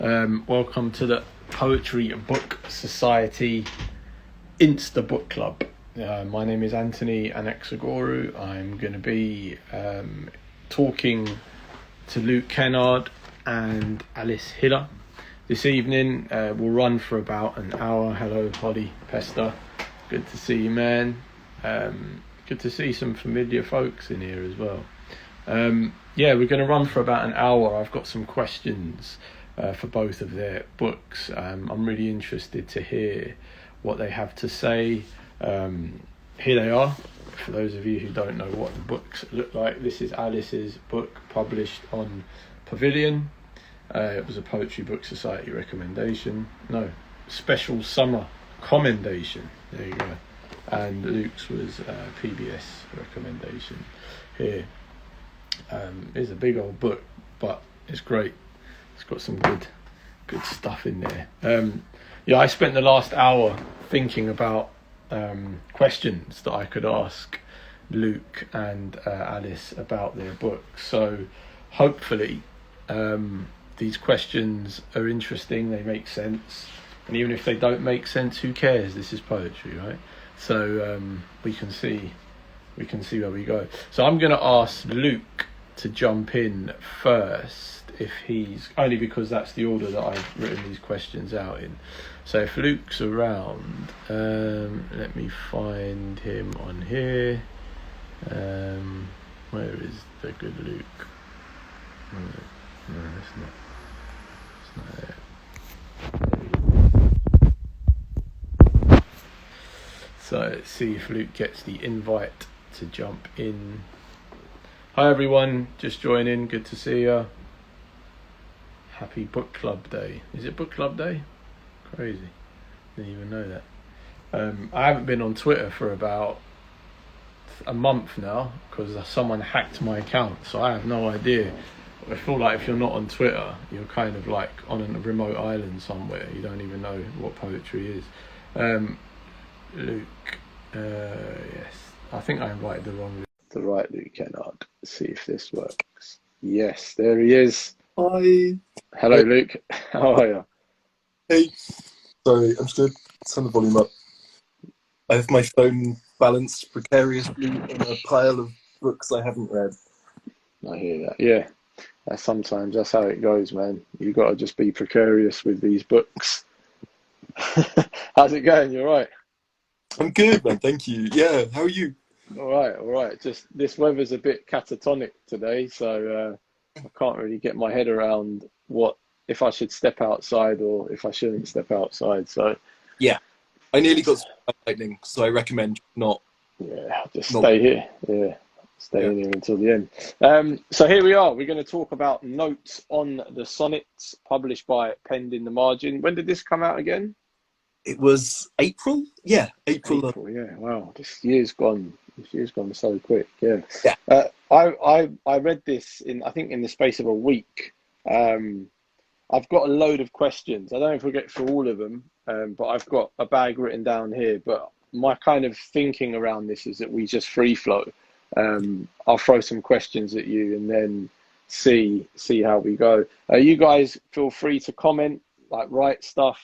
Welcome to the Poetry Book Society Insta Book Club. My name is Anthony Anaxagoru. I'm going to be talking to Luke Kennard and Alice Hiller this evening. We'll run for about an hour. Hello, Holly Pester. Good to see you, man. Good to see some familiar folks in here as well. We're going to run for about an hour. I've got some questions for both of their books. I'm really interested to hear what they have to say. Here they are. For those of you who don't know what the books look like, this is Alice's book published on Pavilion. It was a Poetry Book Society recommendation. No, special summer commendation. There you go. And Luke's was PBS recommendation here. It's a big old book, but it's great. It's got some good stuff in there. I spent the last hour thinking about questions that I could ask Luke and Alice about their book. So hopefully these questions are interesting, they make sense. And even if they don't make sense, who cares? This is poetry, right? So we can see where we go. So I'm going to ask Luke to jump in first, if he's only because that's the order that I've written these questions out in. So if Luke's around, let me find him on here. Where is the good Luke? No, it's not there. So let's see if Luke gets the invite to jump in. Hi everyone, just joining, good to see you. Happy Book Club Day. Is it Book Club Day? Crazy, didn't even know that. I haven't been on Twitter for about a month now because someone hacked my account, so I have no idea. I feel like if you're not on Twitter, you're kind of like on a remote island somewhere. You don't even know what poetry is. Luke, yes, I think I invited the right Luke Kennard. Let's see if this works. Yes, there he is. Hi. Hello, Luke. How are you? Hey. Sorry, I'm just going to turn the volume up. I have my phone balanced precariously on a pile of books I haven't read. I hear that. Yeah, sometimes that's how it goes, man. You've got to just be precarious with these books. How's it going? You all right? I'm good, man. Thank you. Yeah, how are you? All right. Just this weather's a bit catatonic today, so I can't really get my head around what if I should step outside or if I shouldn't step outside. So yeah, I nearly got lightning, so I recommend not. Yeah, just stay here. Yeah, stay in here until the end. So here we are. We're going to talk about Notes on the Sonnets, published by Penned in the Margin. When did this come out again? It was April. Yeah, April. Yeah. Wow, this year's gone so quick. Yeah. Yeah. I read this in the space of a week. I've got a load of questions. I don't know if we'll get through all of them, but I've got a bag written down here. But my kind of thinking around this is that we just free flow. I'll throw some questions at you and then see how we go. You guys feel free to comment, like write stuff,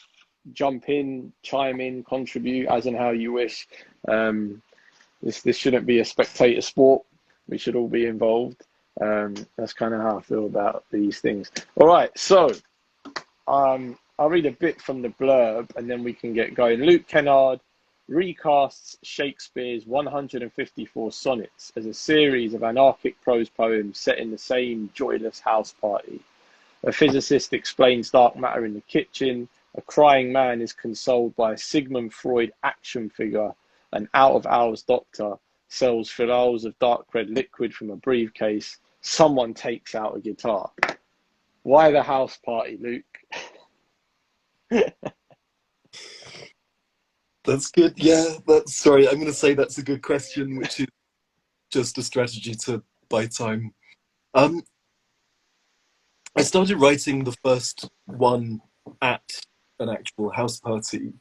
jump in, chime in, contribute as and how you wish. This shouldn't be a spectator sport. We should all be involved. That's kind of how I feel about these things. All right, so I'll read a bit from the blurb and then we can get going. Luke Kennard recasts Shakespeare's 154 sonnets as a series of anarchic prose poems set in the same joyless house party. A physicist explains dark matter in the kitchen. A crying man is consoled by a Sigmund Freud action figure. An out-of-hours doctor sells phials of dark red liquid from a briefcase. Someone takes out a guitar. Why the house party, Luke? That's good. Yeah, sorry. I'm going to say that's a good question, which is just a strategy to buy time. I started writing the first one at an actual house party,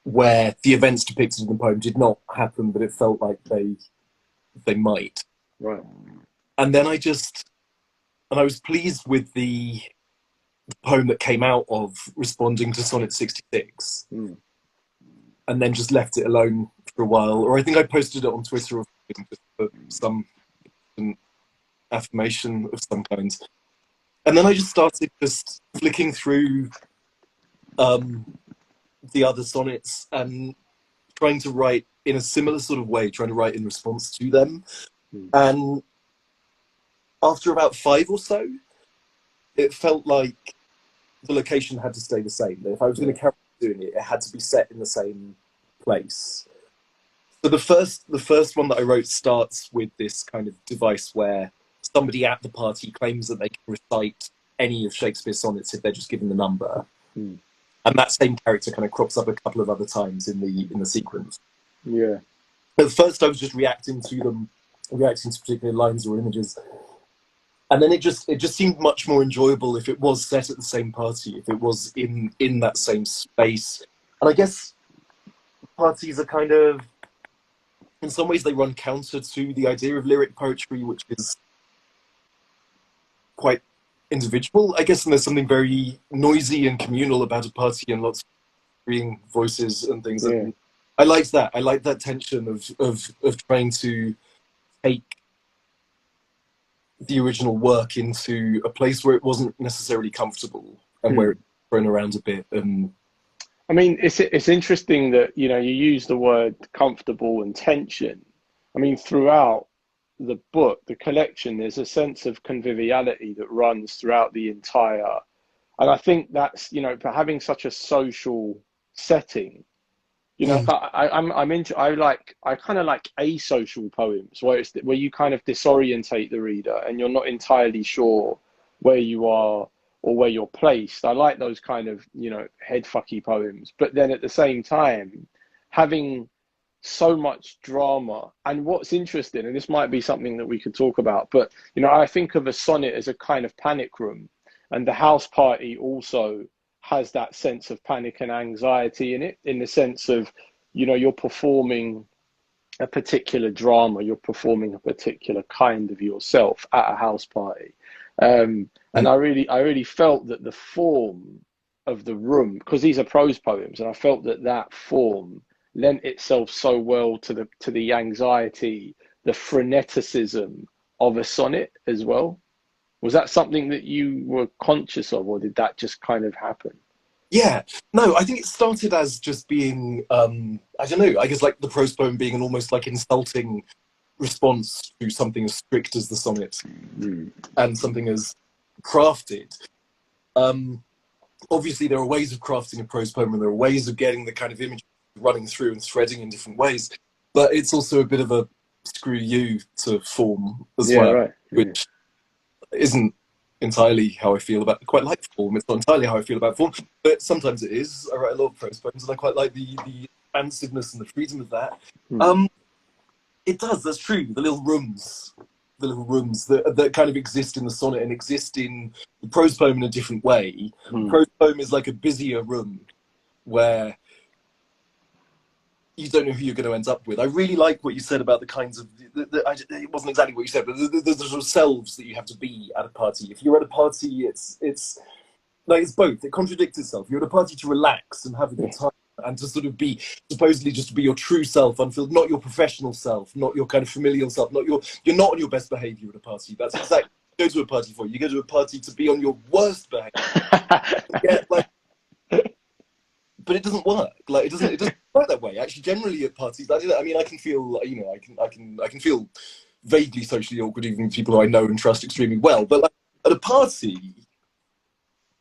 where the events depicted in the poem did not happen, but it felt like they might. Right. And then I just and I was pleased with the poem that came out of responding to Sonnet 66, and then just left it alone for a while. Or I think I posted it on Twitter or something, just for some affirmation of some kind. And then I just started just flicking through the other sonnets and trying to write in a similar sort of way, trying to write in response to them. And after about 5 or so, it felt like the location had to stay the same. That if I was going to carry on doing it, it had to be set in the same place. So the first one that I wrote starts with this kind of device where somebody at the party claims that they can recite any of Shakespeare's sonnets if they're just given the number. And that same character kind of crops up a couple of other times in the sequence. Yeah. At first I was just reacting to them, reacting to particular lines or images. And then it just seemed much more enjoyable if it was set at the same party, if it was in that same space. And I guess parties are kind of, in some ways, they run counter to the idea of lyric poetry, which is quite individual, I guess, and there's something very noisy and communal about a party and lots of agreeing voices and things. Yeah. I liked that. I liked that tension of trying to take the original work into a place where it wasn't necessarily comfortable and where it's thrown around a bit. And I mean, it's interesting that, you use the word comfortable and tension. I mean, throughout the book, the collection, there's a sense of conviviality that runs throughout the entire, and I think that's, for having such a social setting, I kind of like asocial poems where you kind of disorientate the reader and you're not entirely sure where you are or where you're placed. I like those kind of, head fucky poems, but then at the same time, having so much drama. And what's interesting, and this might be something that we could talk about, but, I think of a sonnet as a kind of panic room, and the house party also has that sense of panic and anxiety in it, in the sense of, you're performing a particular drama, you're performing a particular kind of yourself at a house party. And I really felt that the form of the room, because these are prose poems, and I felt that form lent itself so well to the anxiety, the freneticism of a sonnet as well. Was that something that you were conscious of, or did that just kind of happen? yeah, no, I think it started as just being, I don't know, I guess like the prose poem being an almost like insulting response to something as strict as the sonnet and something as crafted. Obviously, there are ways of crafting a prose poem, and there are ways of getting the kind of image running through and threading in different ways. But it's also a bit of a screw you to form as well, right. which isn't entirely how I feel about. I quite like form. It's not entirely how I feel about form, but sometimes it is. I write a lot of prose poems, and I quite like the expansiveness and the freedom of that. It does. That's true. The little rooms that kind of exist in the sonnet and exist in the prose poem in a different way. The prose poem is like a busier room where you don't know who you're going to end up with. I really like what you said about the kinds of, it wasn't exactly what you said, but the sort of selves that you have to be at a party. If you're at a party, it's like, it's both. It contradicts itself. You're at a party to relax and have a good time and to sort of be, supposedly just to be your true self, unfilled, not your professional self, not your kind of familial self, you're not on your best behavior at a party. That's exactly what you go to a party for. You go to a party to be on your worst behavior. But it doesn't work. Like, it doesn't work that way. Actually, generally at parties, I mean, I can feel, I can feel vaguely socially awkward even with people who I know and trust extremely well. But like, at a party,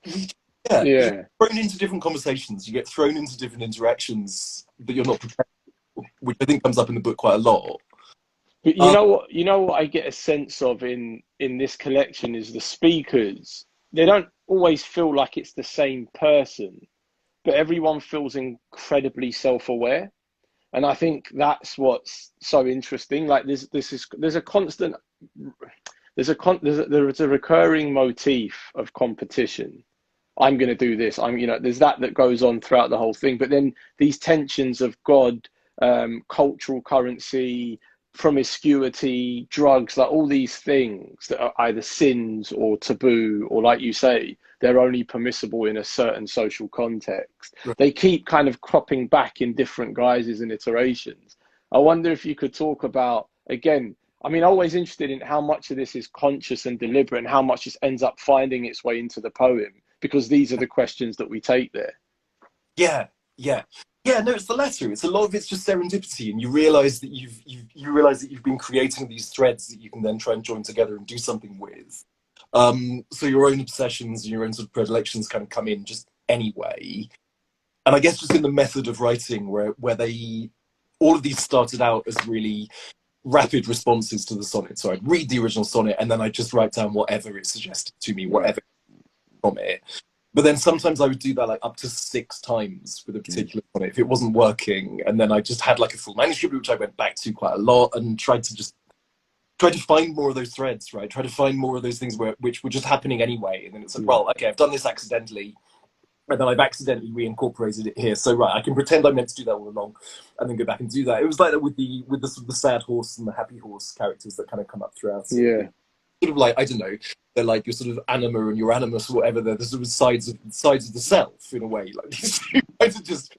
you get thrown into different conversations. You get thrown into different interactions that you're not prepared for, which I think comes up in the book quite a lot. But you know what I get a sense of in this collection is the speakers. They don't always feel like it's the same person, but everyone feels incredibly self-aware, and I think that's what's so interesting. Like there's a recurring motif of competition. I'm going to do this. There's that goes on throughout the whole thing. But then these tensions of God, cultural currency, promiscuity, drugs, like all these things that are either sins or taboo, or like you say, they're only permissible in a certain social context. Right. They keep kind of cropping back in different guises and iterations. I wonder if you could talk about, again, I mean, always interested in how much of this is conscious and deliberate and how much just ends up finding its way into the poem, because these are the questions that we take there. Yeah, yeah. Yeah, no, it's the latter. It's a lot of it's just serendipity, and you realise that you've been creating these threads that you can then try and join together and do something with. So your own obsessions and your own sort of predilections kind of come in just anyway. And I guess just in the method of writing, where all of these started out as really rapid responses to the sonnet. So I'd read the original sonnet and then I'd just write down whatever it suggested to me, whatever from it. But then sometimes I would do that like up to 6 times with a particular sonnet if it wasn't working. And then I just had like a full manuscript, which I went back to quite a lot and tried to find more of those threads, right? Try to find more of those things which were just happening anyway. And then it's like, well, okay, I've done this accidentally, and then I've accidentally reincorporated it here. So right, I can pretend I meant to do that all along, and then go back and do that. It was like that with the sort of the sad horse and the happy horse characters that kind of come up throughout. Yeah. Sort of like, I don't know, they're like your sort of anima and your animus or whatever. They're the sort of sides of the self in a way. Like these two kinds of just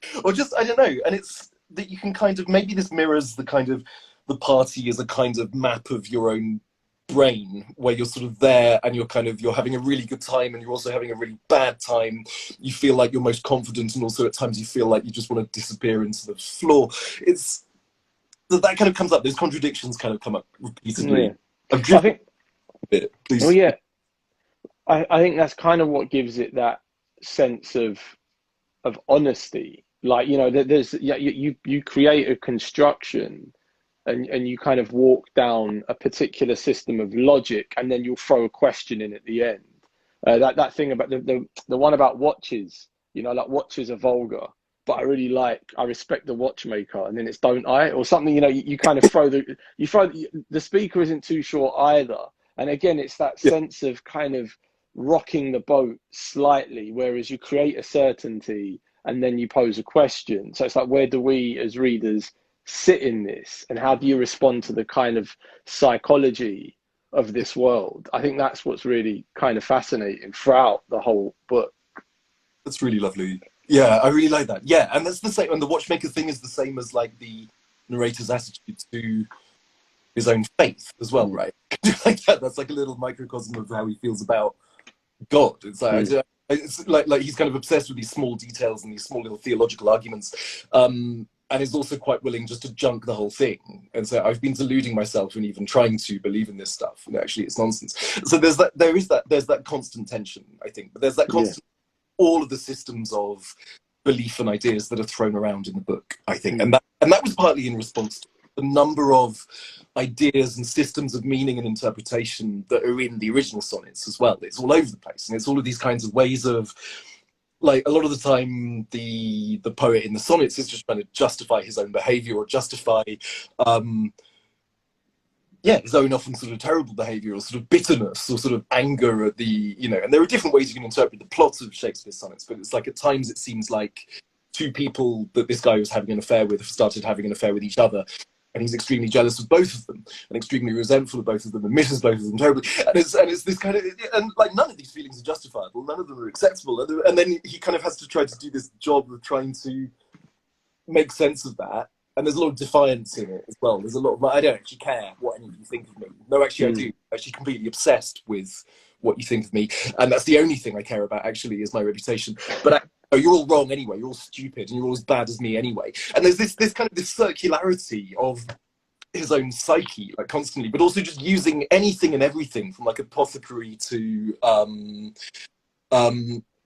I don't know. And it's that you can kind of, maybe this mirrors the kind of the party as a kind of map of your own brain, where you're sort of there and you're having a really good time and you're also having a really bad time. You feel like you're most confident, and also at times you feel like you just want to disappear into the floor. It's that kind of comes up. Those contradictions kind of come up repeatedly. Yeah. I think. Well, yeah, I think that's kind of what gives it that sense of honesty. Like, you know, you create a construction. And you kind of walk down a particular system of logic, and then you'll throw a question in at the end. That thing about the one about watches, you know, like watches are vulgar, but I respect the watchmaker, and then it's don't I, or something. You know, you kind of throw the speaker isn't too sure either. And again, it's that sense of kind of rocking the boat slightly, whereas you create a certainty and then you pose a question. So it's like, where do we as readers sit in this, and how do you respond to the kind of psychology of this world? I think that's what's really kind of fascinating throughout the whole book. That's really lovely. Yeah, I really like that. Yeah, and that's the same. And the watchmaker thing is the same as like the narrator's attitude to his own faith as well, right? Like that. That's like a little microcosm of how he feels about God. It's like it's like he's kind of obsessed with these small details and these small little theological arguments. And is also quite willing just to junk the whole thing. And so I've been deluding myself and even trying to believe in this stuff, and actually it's nonsense. So there's that constant tension, I think. But there's that constant, all of the systems of belief and ideas that are thrown around in the book, I think. And that was partly in response to the number of ideas and systems of meaning and interpretation that are in the original sonnets as well. It's all over the place. And it's all of these kinds of ways of, like, a lot of the time the poet in the sonnets is just trying to justify his own behavior, or justify his own often sort of terrible behavior, or sort of bitterness, or sort of anger at the, you know. And there are different ways you can interpret the plots of Shakespeare's sonnets, but it's like at times it seems like 2 people that this guy was having an affair with have started having an affair with each other, and he's extremely jealous of both of them and extremely resentful of both of them and misses both of them terribly. And it's this kind of, and like none of these feelings are justifiable, none of them are acceptable. And then he kind of has to try to do this job of trying to make sense of that. And there's a lot of defiance in it as well. There's a lot of, like, I don't actually care what any of you think of me. No, actually I do. I'm actually completely obsessed with what you think of me. And that's the only thing I care about, actually, is my reputation. But you're all wrong anyway, you're all stupid, and you're all as bad as me anyway. And there's this kind of this circularity of his own psyche, like, constantly, but also just using anything and everything from like apothecary to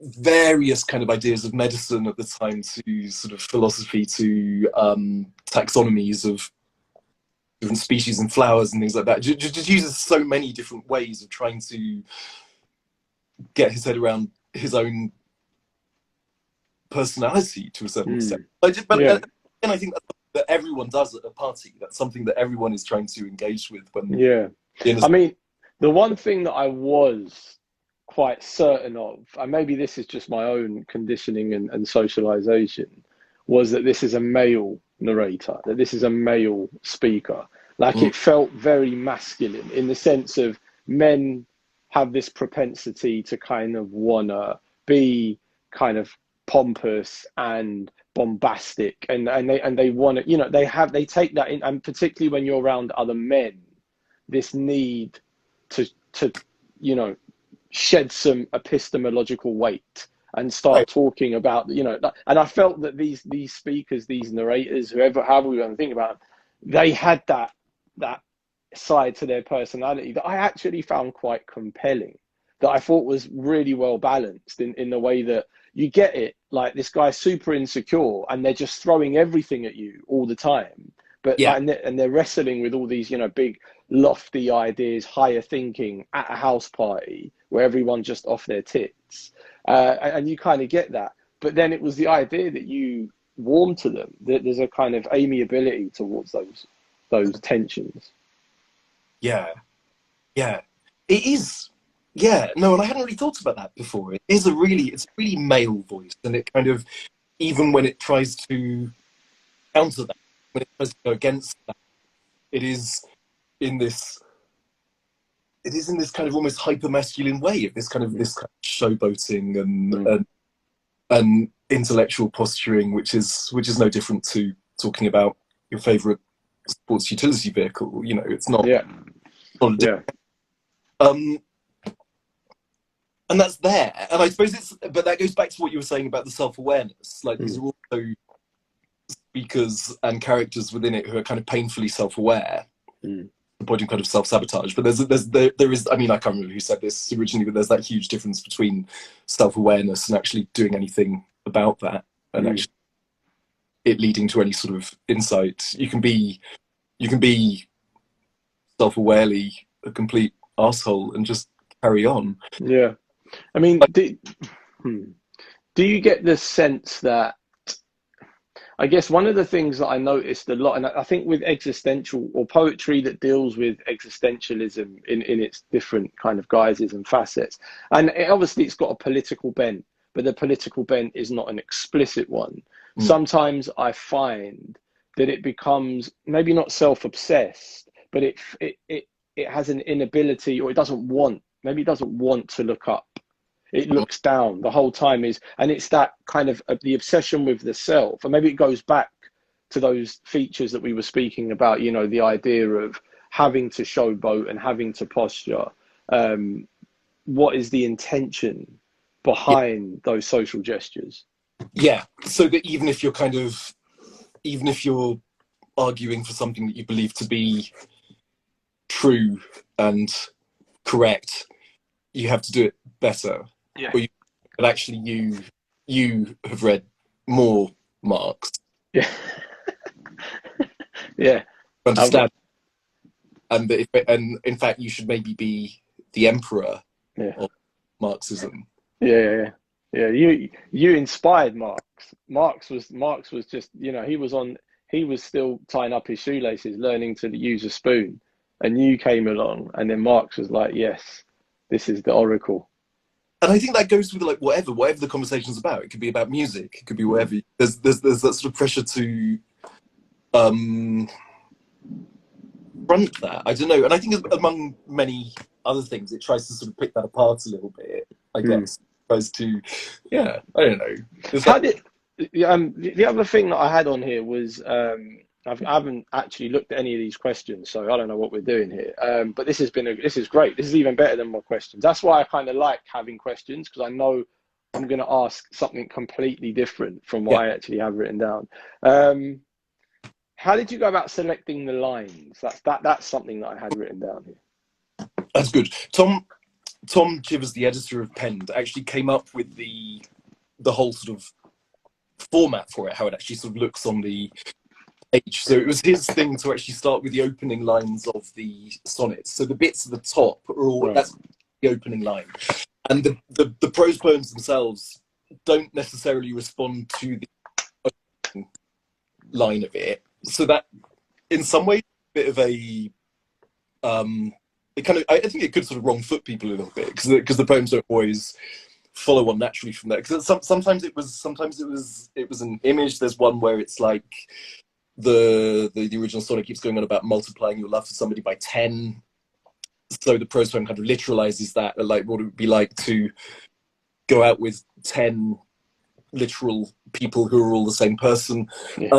various kind of ideas of medicine at the time, to sort of philosophy, to taxonomies of different species and flowers and things like that. Just uses so many different ways of trying to get his head around his own personality to a certain extent. And I think that everyone does at a party. That's something that everyone is trying to engage with when. I mean, the one thing that I was quite certain of, and maybe this is just my own conditioning and socialization, was that this is a male narrator, that this is a male speaker. Like it felt very masculine in the sense of men have this propensity to kind of wanna be kind of pompous and bombastic, and they want to, they take that in, and particularly when you're around other men, this need to shed some epistemological weight and start talking about, and I felt that these speakers, these narrators, however we want to think about them, they had that side to their personality that I actually found quite compelling, that I thought was really well balanced in the way that you get it, like this guy's super insecure and they're just throwing everything at you all the time, but and they're wrestling with all these big lofty ideas, higher thinking at a house party where everyone's just off their tits, and you kind of get that. But then it was the idea that you warm to them, that there's a kind of amiability towards those tensions. Yeah, it is. Yeah, no, and I hadn't really thought about that before. It's a really male voice, and it kind of, even when it tries to counter that, when it tries to go against that, it is in this kind of almost hyper masculine way of this kind of showboating and intellectual posturing, which is no different to talking about your favorite sports utility vehicle. It's not. And that's there, and I suppose but that goes back to what you were saying about the self-awareness. Like these are also speakers and characters within it who are kind of painfully self-aware, avoiding kind of self-sabotage. But there is, I mean, I can't remember who said this originally, but there's that huge difference between self-awareness and actually doing anything about that, and actually it leading to any sort of insight. You can be self-awarely a complete arsehole and just carry on. Yeah. I mean, do you get the sense that, I guess one of the things that I noticed a lot, and I think with existential or poetry that deals with existentialism in its different kind of guises and facets, and obviously it's got a political bent, but the political bent is not an explicit one. Sometimes I find that it becomes maybe not self-obsessed, but it has an inability, or it doesn't want to look up. It looks down the whole time, and it's that kind of the obsession with the self. And maybe it goes back to those features that we were speaking about, the idea of having to showboat and having to posture. What is the intention behind those social gestures? Yeah, so that even if you're arguing for something that you believe to be true and correct, you have to do it better. But actually you have read more Marx. Understand, and in fact you should maybe be the emperor of Marxism. You inspired Marx. Marx was just, he was still tying up his shoelaces, learning to use a spoon, and you came along, and then Marx was like, yes, this is the oracle. And I think that goes with like whatever the conversation's about. It could be about music. It could be whatever. There's that sort of pressure to front that. I don't know. And I think among many other things, it tries to sort of pick that apart a little bit. I guess. Tries to, I don't know. The other thing that I had on here was I haven't actually looked at any of these questions, so I don't know what we're doing here. But this is great. This is even better than my questions. That's why I kind of like having questions, because I know I'm going to ask something completely different from what I actually have written down. How did you go about selecting the lines? That's something that I had written down here. That's good. Tom Chivers, the editor of Penned, actually came up with the whole sort of format for it, how it actually sort of looks on the page. So it was his thing to actually start with the opening lines of the sonnets. So the bits at the top are all that's the opening line, and the prose poems themselves don't necessarily respond to the opening line of it. So that, in some ways, a bit of a I think it could sort of wrong foot people a little bit, because the poems don't always follow on naturally from there. Because sometimes it was an image. There's one where it's like the original sonnet keeps going on about multiplying your love for somebody by 10. So the prose poem kind of literalizes that, like what it would be like to go out with 10 literal people who are all the same person. Yeah.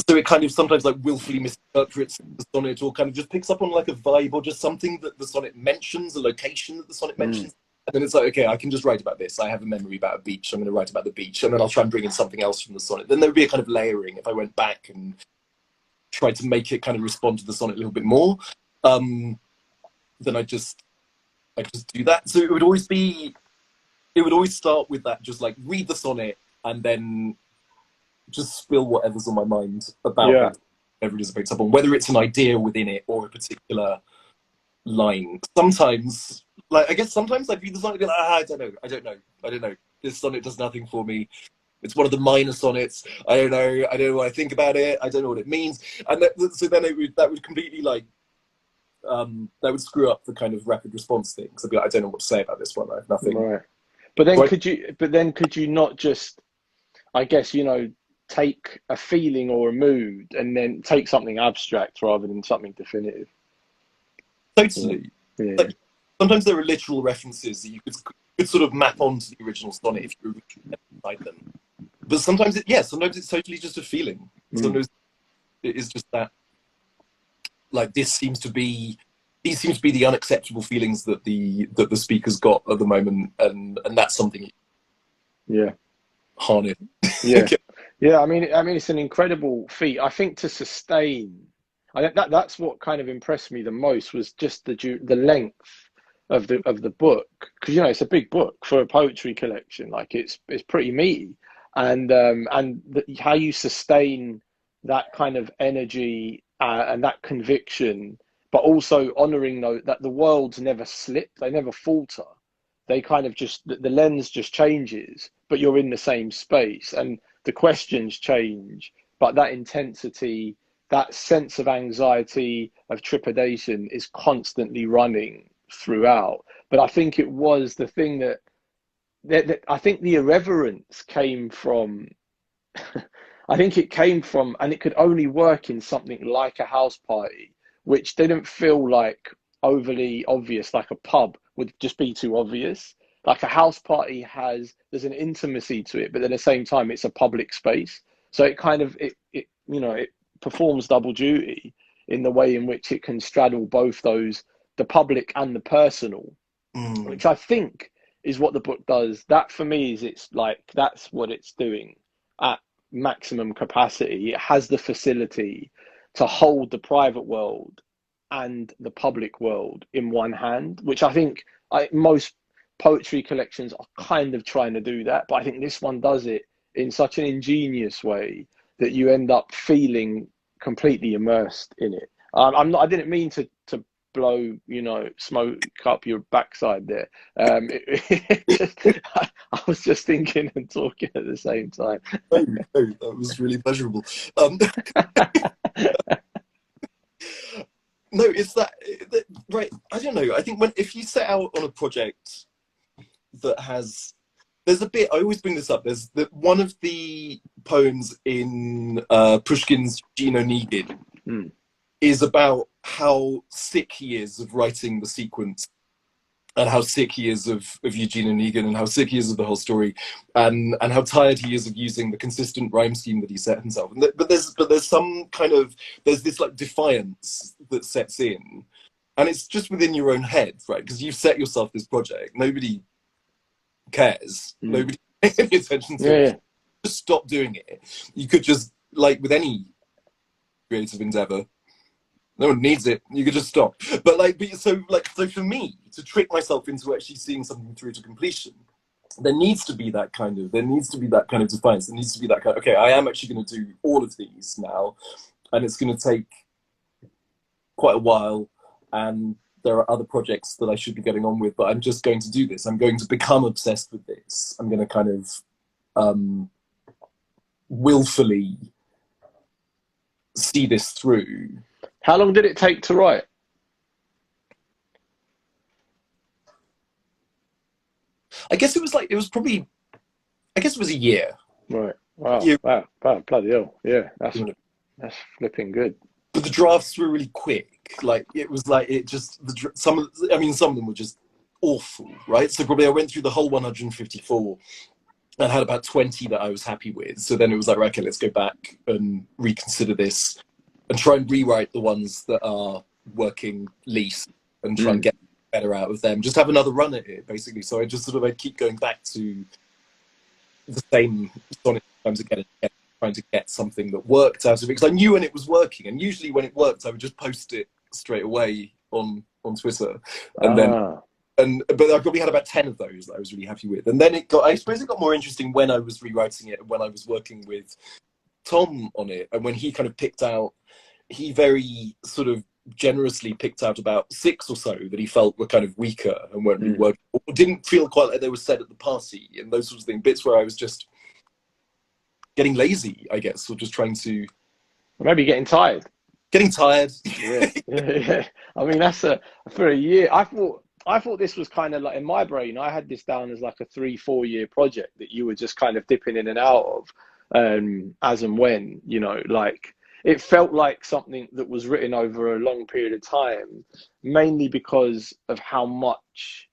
So it kind of sometimes like willfully misinterprets the sonnet, or kind of just picks up on like a vibe or just something that the sonnet mentions, a location that the sonnet mentions. And then it's like, okay, I can just write about this. I have a memory about a beach. I'm going to write about the beach. And then I'll try and bring in something else from the sonnet. Then there would be a kind of layering if I went back and tried to make it kind of respond to the sonnet a little bit more. Then I just do that. So it would always start with that, just like read the sonnet and then just spill whatever's on my mind about whatever it is it picks up on, whether it's an idea within it or a particular line. Sometimes, like, I guess sometimes I read the sonnet and be like, I don't know. This sonnet does nothing for me. It's one of the minor sonnets. I don't know what I think about it. I don't know what it means. And so then that would completely like, that would screw up the kind of rapid response thing. So I'd be like, I don't know what to say about this one. I have nothing. Right. But then could you not just, I guess, take a feeling or a mood and then take something abstract rather than something definitive? Totally. Yeah. Like, sometimes there are literal references that you could sort of map onto the original sonnet if you were inside them. But sometimes it's totally just a feeling. Sometimes it is just that, like, these seems to be the unacceptable feelings that the speaker's got at the moment, and that's something. Harness. Yeah. I mean, it's an incredible feat. I think to sustain. That's what kind of impressed me the most, was just the length of the book, because it's a big book for a poetry collection. Like it's pretty meaty, and how you sustain that kind of energy and that conviction, but also honouring that the worlds never slip, they never falter. They kind of just, the lens just changes, but you're in the same space, and the questions change, but that intensity, that sense of anxiety, of trepidation is constantly running throughout. But I think it was the thing that I think the irreverence came from, I think it came from, and it could only work in something like a house party, which didn't feel like overly obvious, like a pub would just be too obvious. Like a house party there's an intimacy to it, but at the same time, it's a public space. So it kind of, it performs double duty in the way in which it can straddle both those, the public and the personal, which I think is what the book does. That for me is, it's like, that's what it's doing at maximum capacity. It has the facility to hold the private world and the public world in one hand, which I think most poetry collections are kind of trying to do that, but I think this one does it in such an ingenious way that you end up feeling completely immersed in it. I didn't mean to blow, smoke up your backside there. I was just thinking and talking at the same time. No, that was really pleasurable. No, it's that right. I don't know. I think if you set out on a project that there's a bit, I always bring this up. There's one of the poems in Pushkin's Eugene Onegin is about how sick he is of writing the sequence, and how sick he is of Eugene Onegin, and how sick he is of the whole story, and how tired he is of using the consistent rhyme scheme that he set himself. But there's some kind of, there's this like defiance that sets in, and it's just within your own head, right? Because you've set yourself this project. Nobody cares. Nobody pays any attention to it. Just stop doing it. You could just, like with any creative endeavor, no one needs it. You could just stop. But so for me to trick myself into actually seeing something through to completion, there needs to be that kind of defiance. There needs to be that kind of, okay, I am actually going to do all of these now, and it's going to take quite a while, and there are other projects that I should be getting on with, but I'm just going to do this. I'm going to become obsessed with this. I'm going to kind of willfully see this through. How long did it take to write? I guess it was a year. Right. Wow, Yeah, wow, wow, bloody hell. Yeah, that's flipping good. but the drafts were really quick. Like it was like it just I mean, some of them were just awful, right? So probably I went through the whole 154 and had about 20 that I was happy with. So then it was like, right, okay, let's go back and reconsider this and try and rewrite the ones that are working least and try and get better out of them. Just have another run at it, basically. So I just sort of I keep going back to the same sonnet times again and again, trying to get something that worked out of it, because I knew when it was working, and usually when it worked I would just post it straight away on Twitter, and then but I probably had about 10 of those that I was really happy with, and then I suppose it got more interesting when I was rewriting it and when I was working with Tom on it, and when he kind of he very sort of generously picked out about 6 or so that he felt were kind of weaker and weren't really working, or didn't feel quite like they were said at the party, and those sorts of things, bits where I was just getting lazy, I guess, or just trying to... Maybe getting tired. Getting tired. Yeah. I mean, for a year, I thought this was kind of like, in my brain, I had this down as like a 3-4 year project that you were just kind of dipping in and out of, as and when, you know, like, it felt like something that was written over a long period of time, mainly because of how much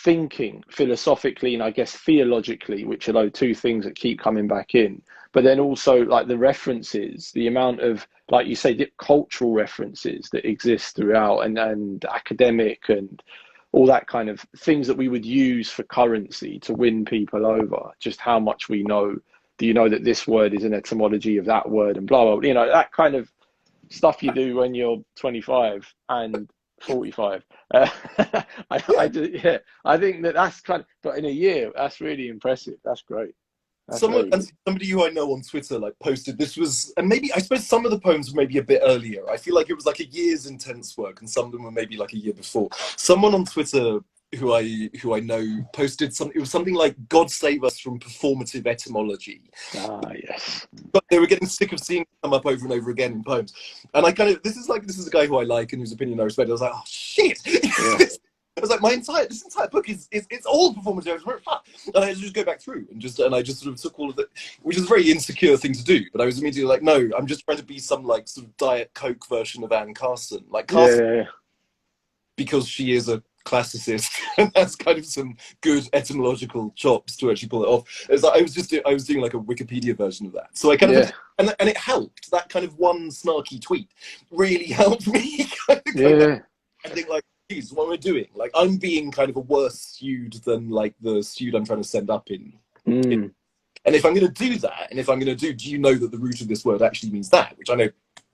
thinking philosophically and I guess theologically, which are those two things that keep coming back in, but then also like the references, the amount of, like you say, cultural references that exist throughout, and academic and all that kind of things that we would use for currency to win people over, just how much we know. Do you know that this word is an etymology of that word, and blah, blah, blah, you know, that kind of stuff you do when you're 25 and 45. I think that's kind of, but in a year, that's really impressive. That's great. Somebody who I know on Twitter like posted this was, and maybe I suppose some of the poems were maybe a bit earlier. I feel like it was like a year's intense work, and some of them were maybe like a year before. Someone on Twitter who I know posted something. It was something like "God save us from performative etymology." Ah, yes. But they were getting sick of seeing it come up over and over again in poems, and I kind of this is a guy who I like and whose opinion I respect. I was like, oh shit. Yeah. I was like, this entire book is it's all performative, and I just go back through and I just sort of took all of it, which is a very insecure thing to do. But I was immediately like, no, I'm just trying to be some like sort of Diet Coke version of Anne Carson, like Carson, because she is a classicist and has kind of some good etymological chops to actually pull it off. It's like I was doing like a Wikipedia version of that, so I kind of and it helped. That kind of one snarky tweet really helped me. I think like, geez, what am I doing? Like, I'm being kind of a worse stewed than like the stewed I'm trying to send up in. And if I'm going to do that, and if I'm going to do you know that the root of this word actually means that, which I know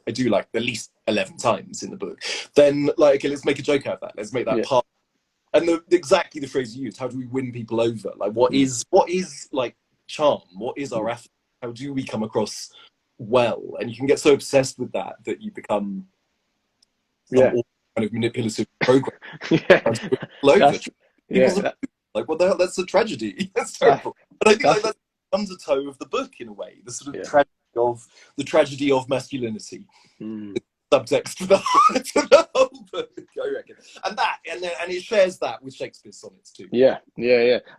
I do like at least 11 times in the book, then like, okay, let's make a joke out of that. Let's make that part. And exactly the phrase you used, how do we win people over? Like, what is like charm? What is our effort? How do we come across well? And you can get so obsessed with that you become kind of manipulative program. Like, what the hell? That's a tragedy. That's terrible. But I think like that's the undertow of the book in a way. The sort of tragedy of masculinity. Subtext to the whole book, I reckon, and it shares that with Shakespeare's sonnets too. Yeah,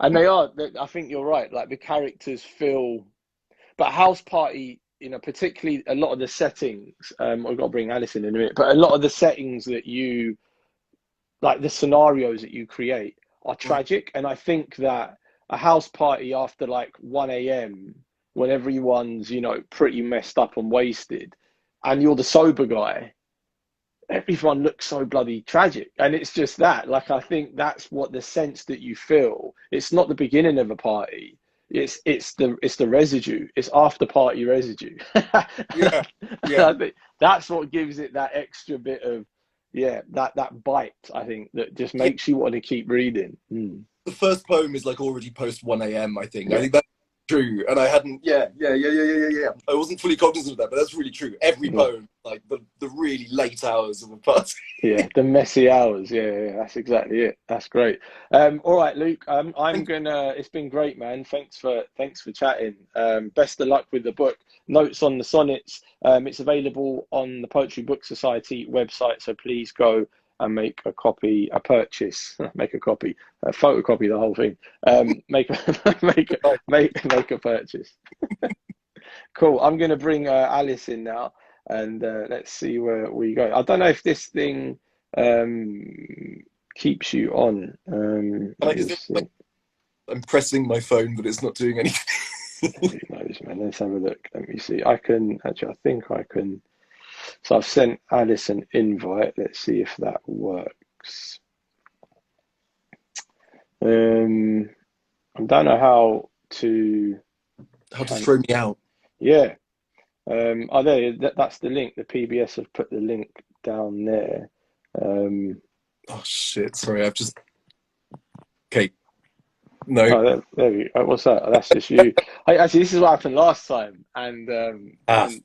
and I think you're right. Like the characters feel, but House Party, you know, particularly a lot of the settings. I've got to bring Alice in a minute, but a lot of the settings that you, like the scenarios that you create, are tragic, and I think that a house party after like 1 a.m. when everyone's, you know, pretty messed up and wasted, and you're the sober guy, everyone looks so bloody tragic. And it's just that, like, I think that's what the sense that you feel. It's not the beginning of a party. It's the residue. It's after party residue. I think that's what gives it that extra bit of, that bite, I think, that just makes you want to keep reading. The first poem is like already post 1 a.m. I think that's true, and I hadn't. I wasn't fully cognizant of that, but that's really true. Every poem, like the really late hours of a party. The messy hours. That's exactly it. That's great. All right, Luke. I'm gonna. It's been great, man. Thanks for chatting. Best of luck with the book. Notes on the sonnets. It's available on the Poetry Book Society website, so please go and make a copy, a purchase, make a copy, photocopy the whole thing. Make a purchase. Cool. I'm going to bring Alice in now, and let's see where we go. I don't know if this thing um, keeps you on. Let me Is it just see. like I'm pressing my phone, but it's not doing anything? Who knows, man? Let's have a look. Let me see. I can actually. I think I can. So I've sent Alice an invite. Let's see if that works. I don't know how to. How to throw me out? Yeah. Oh, there. That's the link. The PBS have put the link down there. Oh shit! Sorry, I've just. Okay, no. Oh, there we go. What's that? Oh, that's just you. Hey, actually, this is what happened last time, and Ah, and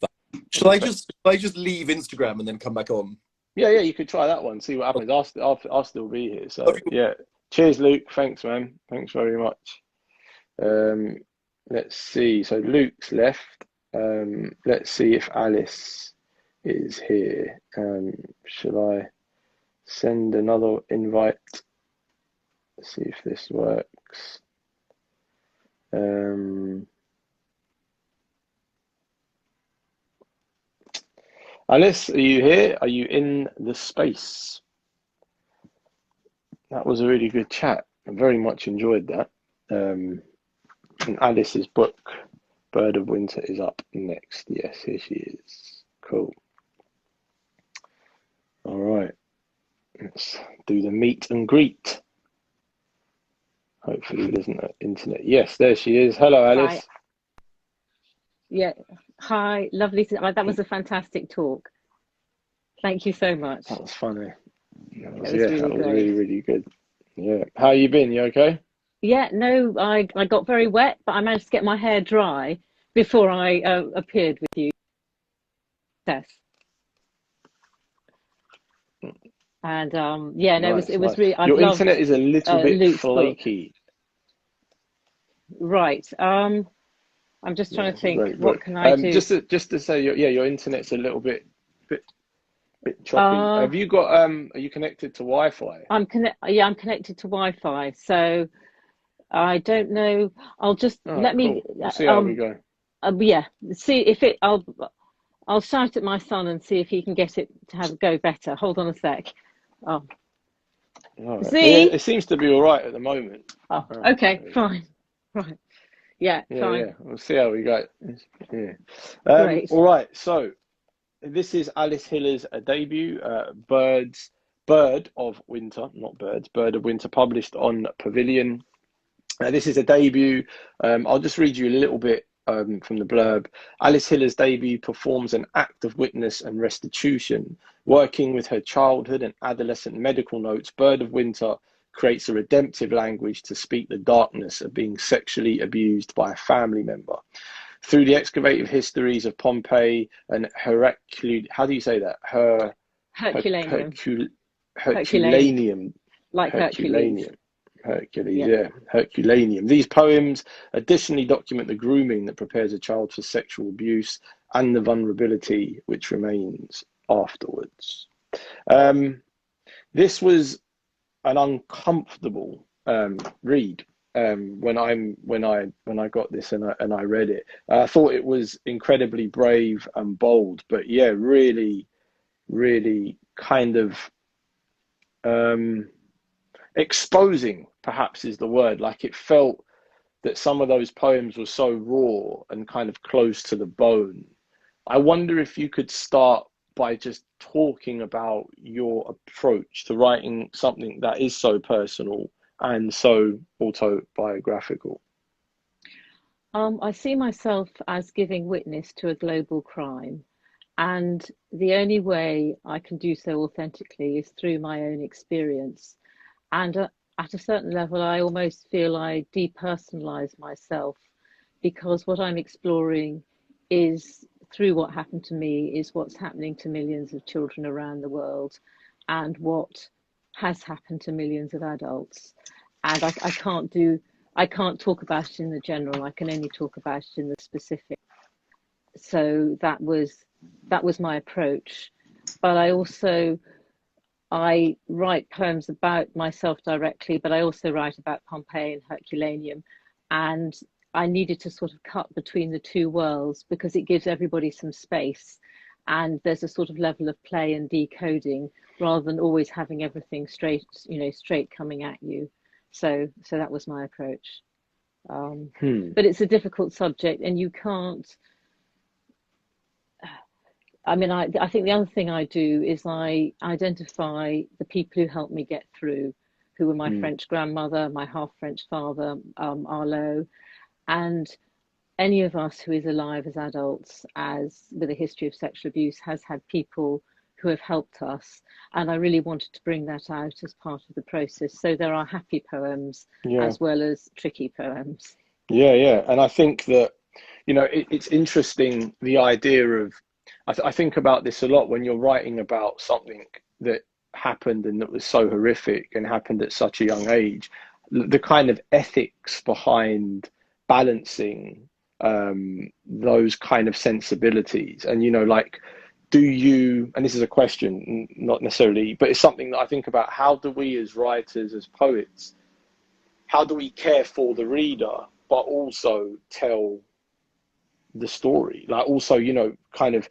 should I just leave Instagram and then come back on? yeah, you could try that one. See what happens. I'll still be here. So Okay. yeah. Cheers, Luke. Thanks, man. Thanks very much. Um, let's see. So Luke's left. Let's see if Alice is here. Shall I send another invite? Let's see if this works. Alice, are you here? Are you in the space? That was a really good chat. I very much enjoyed that. And Alice's book, Bird of Winter, is up next. Yes, here she is. Cool. All right. Let's do the meet and greet. Hopefully there's no internet. Yes, there she is. Hello, Hi. Alice. Yeah. Hi. Lovely that was a fantastic talk. Thank you so much. That was funny. That was That really was great. really, really good. Yeah. How you been? You okay? Yeah, no, I got very wet, but I managed to get my hair dry before I appeared with you. Tess. And yeah, no, Nice, it was nice. really I've Your loved internet is a little bit Luke's book. flaky. Right. I'm just trying to think, Great, what great. can I do? Just to say, your internet's a little bit choppy. Uh, Have you got Are you connected to Wi-Fi? I'm connected to Wi-Fi, so I don't know. I'll just All right, let me cool. We'll see how we go. yeah, see if it I'll shout at my son and see if he can get it to have go better. Hold on a sec. Oh, All right. Yeah, see? it seems to be all right at the moment. Oh, All right, okay, there we go. fine. Right. Yeah, fine. Yeah. We'll see how we go. Yeah. Great. All right. So this is Alice Hiller's debut, Bird of Winter, not Birds, Bird of Winter, published on Pavilion. This is a debut. I'll just read you a little bit from the blurb. Alice Hiller's debut performs an act of witness and restitution. Working with her childhood and adolescent medical notes, Bird of Winter creates a redemptive language to speak the darkness of being sexually abused by a family member. Through the excavative histories of Pompeii and how do you say that? Herculaneum. Herculaneum. Like Hercules. Hercules, Yeah. yeah, Herculaneum. These poems additionally document the grooming that prepares a child for sexual abuse and the vulnerability which remains afterwards. This was an uncomfortable read when I got this and I read it. I thought it was incredibly brave and bold, but yeah, really, really kind of exposing, perhaps is the word. Like, it felt that some of those poems were so raw and kind of close to the bone. I wonder if you could start by just talking about your approach to writing something that is so personal and so autobiographical. I see myself as giving witness to a global crime, and the only way I can do so authentically is through my own experience. And at a certain level, I almost feel I depersonalize myself, because what I'm exploring is, through what happened to me, is what's happening to millions of children around the world and what has happened to millions of adults. And I can't talk about it in the general. I can only talk about it in the specific. So that was my approach. But I write poems about myself directly, but I also write about Pompeii and Herculaneum. And I needed to sort of cut between the two worlds because it gives everybody some space, and there's a sort of level of play and decoding rather than always having everything straight, straight coming at you. So that was my approach. But it's a difficult subject, and you can't. I mean, I think the other thing I do is I identify the people who helped me get through, who were my French grandmother, my half French father, Arlo, and any of us who is alive as adults, as with a history of sexual abuse, has had people who have helped us. And I really wanted to bring that out as part of the process. So there are happy poems as well as tricky poems. Yeah. And I think that, it's interesting, the idea of, I think about this a lot when you're writing about something that happened and that was so horrific and happened at such a young age, the kind of ethics behind balancing those kind of sensibilities. And, like, do you, and this is a question, not necessarily, but it's something that I think about, how do we as writers, as poets, how do we care for the reader, but also tell the story? Like, also, kind of,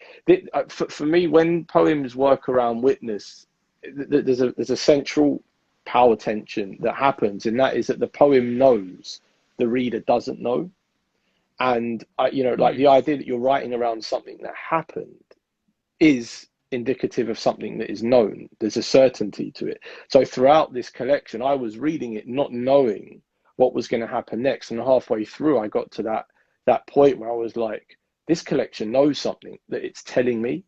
for me, when poems work around witness, there's a central power tension that happens, and that is that the poem knows the reader doesn't know. And like, the idea that you're writing around something that happened is indicative of something that is known. There's a certainty to it. So throughout this collection, I was reading it not knowing what was going to happen next, and halfway through I got to that point where I was like, this collection knows something that it's telling me.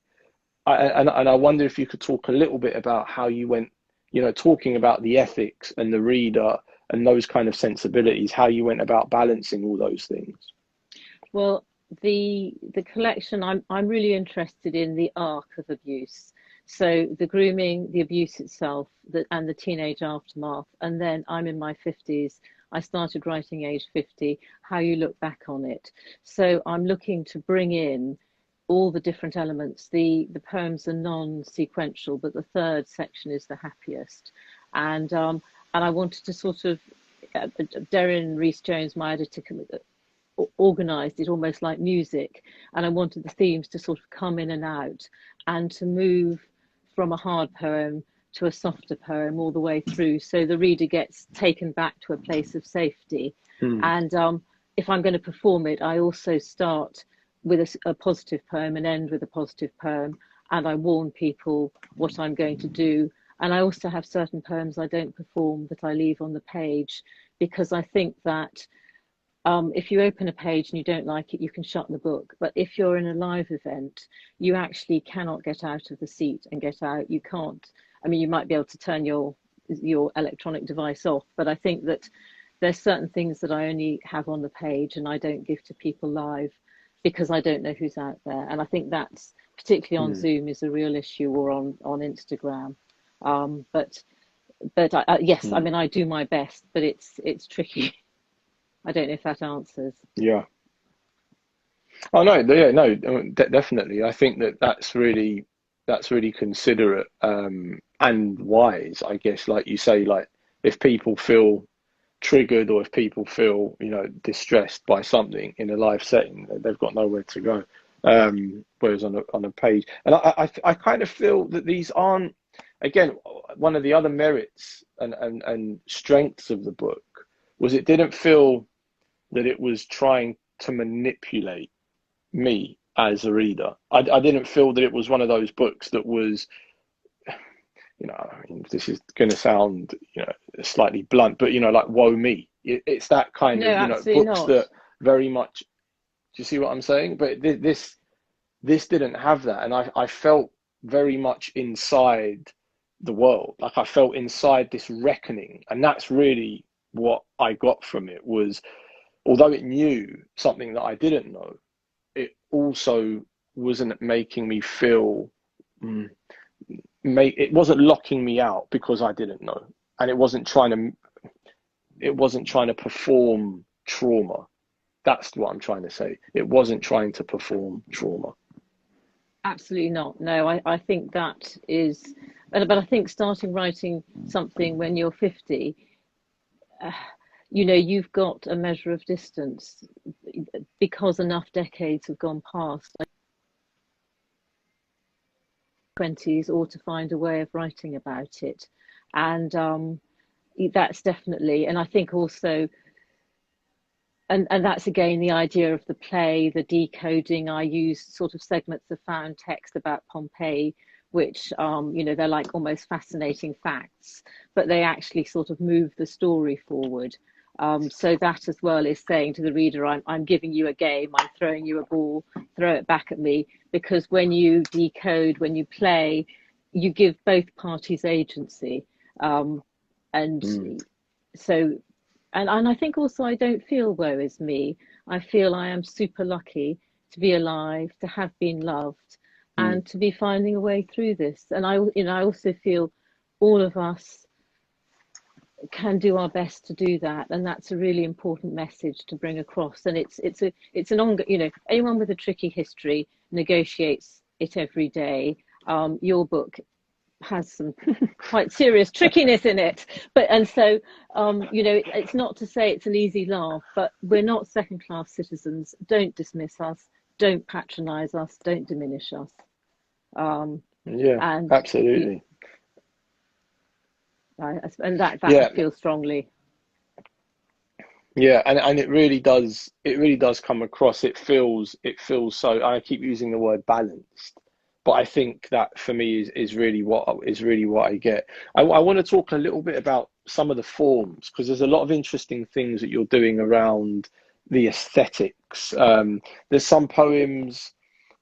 And I wonder if you could talk a little bit about how you went, talking about the ethics and the reader and those kind of sensibilities, how you went about balancing all those things. Well, the collection, I'm really interested in the arc of abuse. So the grooming, the abuse itself, and the teenage aftermath. And then I'm in my 50s. I started writing age 50, how you look back on it. So I'm looking to bring in all the different elements. The poems are non-sequential, but the third section is the happiest. And I wanted to sort of, Deryn Rees-Jones, my editor, organized it almost like music, and I wanted the themes to sort of come in and out and to move from a hard poem to a softer poem all the way through, so the reader gets taken back to a place of safety. And if I'm going to perform it, I also start with a positive poem and end with a positive poem, and I warn people what I'm going to do. And I also have certain poems I don't perform that I leave on the page, because I think that if you open a page and you don't like it, you can shut the book. But if you're in a live event, you actually cannot get out of the seat and get out. You can't. I mean, you might be able to turn your electronic device off, but I think that there's certain things that I only have on the page and I don't give to people live, because I don't know who's out there. And I think that's particularly on Zoom is a real issue, or on Instagram. But yes, I mean, I do my best, but it's tricky. I don't know if that answers. Yeah. Oh no, yeah, no, definitely. I think that's really considerate and wise, I guess. Like you say, like, if people feel triggered, or if people feel, distressed by something in a live setting, they've got nowhere to go. Whereas on a page, and I kind of feel that these aren't, again, one of the other merits and strengths of the book was it didn't feel that it was trying to manipulate me as a reader. I didn't feel that it was one of those books that was, I mean, this is going to sound, slightly blunt, but, like, woe me. It's that kind of, books that very much, do you see what I'm saying? But this didn't have that. And I felt very much inside the world. Like, I felt inside this reckoning. And that's really what I got from it, was, although it knew something that I didn't know, it also wasn't making me feel, it wasn't locking me out because I didn't know. And it wasn't trying to perform trauma. That's what I'm trying to say. It wasn't trying to perform trauma. Absolutely not. No, I think that is, but I think starting writing something when you're 50, you know, you've got a measure of distance because enough decades have gone past 20s, or to find a way of writing about it. And that's definitely, and I think also, and that's again the idea of the play, the decoding. I use sort of segments of found text about Pompeii, which you know, they're like almost fascinating facts, but they actually sort of move the story forward. So that as well is saying to the reader, I'm giving you a game, I'm throwing you a ball, throw it back at me, because when you decode, when you play, you give both parties agency. And so, and I think also I don't feel woe is me. I feel I am super lucky to be alive, to have been loved, and to be finding a way through this. And I, you know, I also feel all of us can do our best to do that, and that's a really important message to bring across. And it's an ongoing, you know, anyone with a tricky history negotiates it every day. Your book has some quite serious trickiness in it, but and so you know, it's not to say it's an easy laugh, but we're not second-class citizens. Don't dismiss us, don't patronize us, don't diminish us. Yeah, And absolutely. and that Yeah. I feel strongly. Yeah, and it really does come across. It feels so, I keep using the word balanced, but I think that for me is really what I get. I want to talk a little bit about some of the forms, because there's a lot of interesting things that you're doing around the aesthetics. There's some poems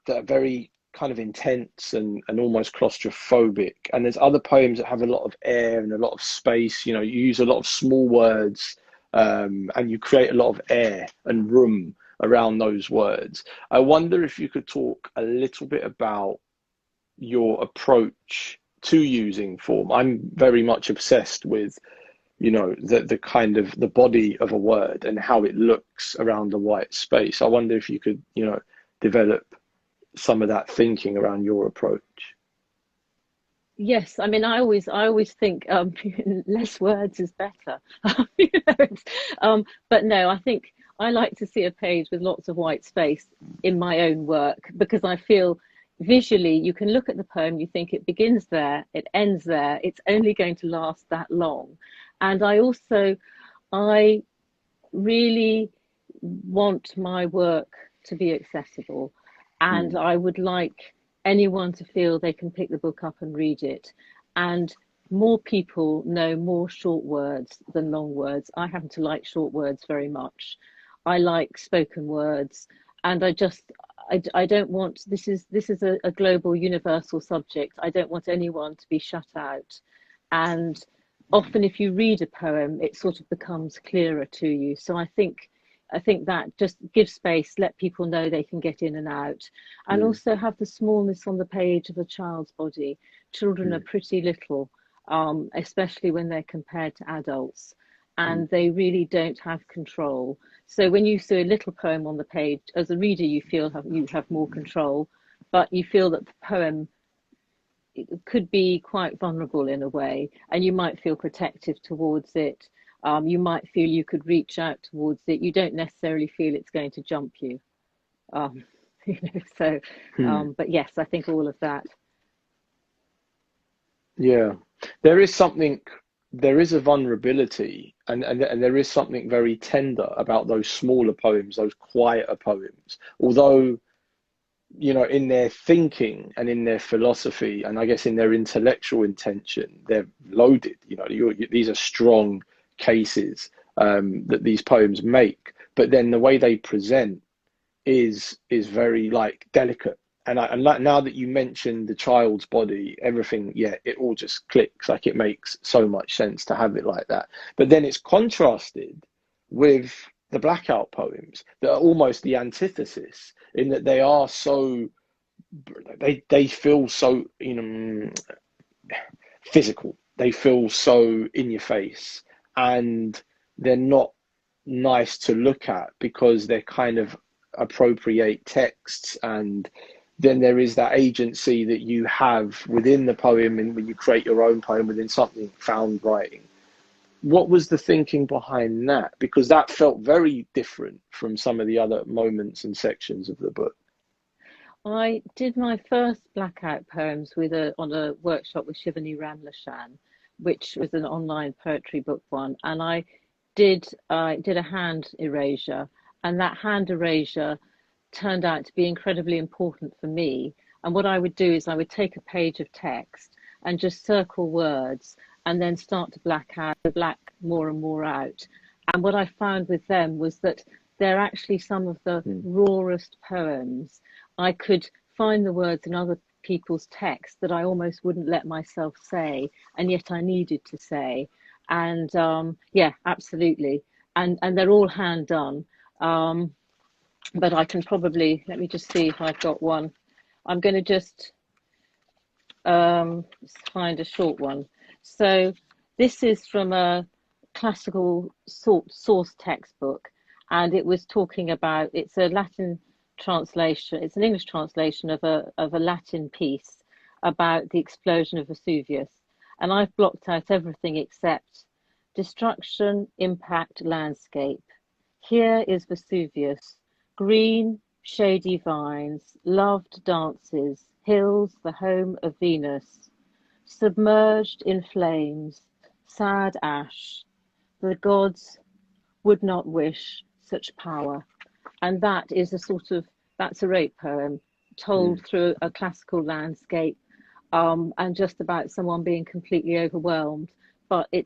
that are very kind of intense and almost claustrophobic, and there's other poems that have a lot of air and a lot of space. You know, you use a lot of small words, and you create a lot of air and room around those words. I wonder if you could talk a little bit about your approach to using form. I'm very much obsessed with, you know, the kind of the body of a word and how it looks around the white space. I wonder if you could, you know, develop some of that thinking around your approach. Yes, I mean, I always think less words is better. You know, but no, I think I like to see a page with lots of white space in my own work, because I feel visually you can look at the poem, you think it begins there, it ends there, it's only going to last that long. And I really want my work to be accessible, and I would like anyone to feel they can pick the book up and read it. And more people know more short words than long words. I happen to like short words very much. I like spoken words, and I don't want, this is a global universal subject. I don't want anyone to be shut out. And often if you read a poem, it sort of becomes clearer to you. So I think that just give space, let people know they can get in and out, and also have the smallness on the page of a child's body. Children are pretty little, especially when they're compared to adults, and they really don't have control. So when you see a little poem on the page, as a reader, you feel you have more control, but you feel that the poem, it could be quite vulnerable in a way, and you might feel protective towards it. You might feel you could reach out towards it. You don't necessarily feel it's going to jump you. You know, so, but yes, I think all of that. Yeah, there is a vulnerability, and there is something very tender about those smaller poems, those quieter poems. Although, you know, in their thinking and in their philosophy, and I guess in their intellectual intention, they're loaded. You know, these are strong cases that these poems make, but then the way they present is very like delicate. And now that you mentioned the child's body, everything, yeah, it all just clicks. Like, it makes so much sense to have it like that. But then it's contrasted with the blackout poems that are almost the antithesis, in that they are so, they feel so, you know, physical. They feel so in your face, and they're not nice to look at because they're kind of appropriate texts. And then there is that agency that you have within the poem, and when you create your own poem within something, found writing. what was the thinking behind that? Because that felt very different from some of the other moments and sections of the book. I did my first blackout poems on a workshop with Shivani Ramlashan, which was an online poetry book one, and I did a hand erasure, and that hand erasure turned out to be incredibly important for me. And what I would do is I would take a page of text and just circle words and then start to black more and more out. And what I found with them was that they're actually some of the rawest poems. I could find the words in other people's texts that I almost wouldn't let myself say, and yet I needed to say. And yeah, absolutely. And they're all hand done. But I can probably, let me just see if I've got one. I'm going to just find a short one. So this is from a classical source textbook, and it was talking about, it's a Latin translation, it's an English translation of a Latin piece about the explosion of Vesuvius. And I've blocked out everything except destruction, impact, landscape. Here is Vesuvius, green, shady vines, loved dances, hills, the home of Venus, submerged in flames, sad ash. The gods would not wish such power. And that is that's a rape poem told through a classical landscape, and just about someone being completely overwhelmed. But I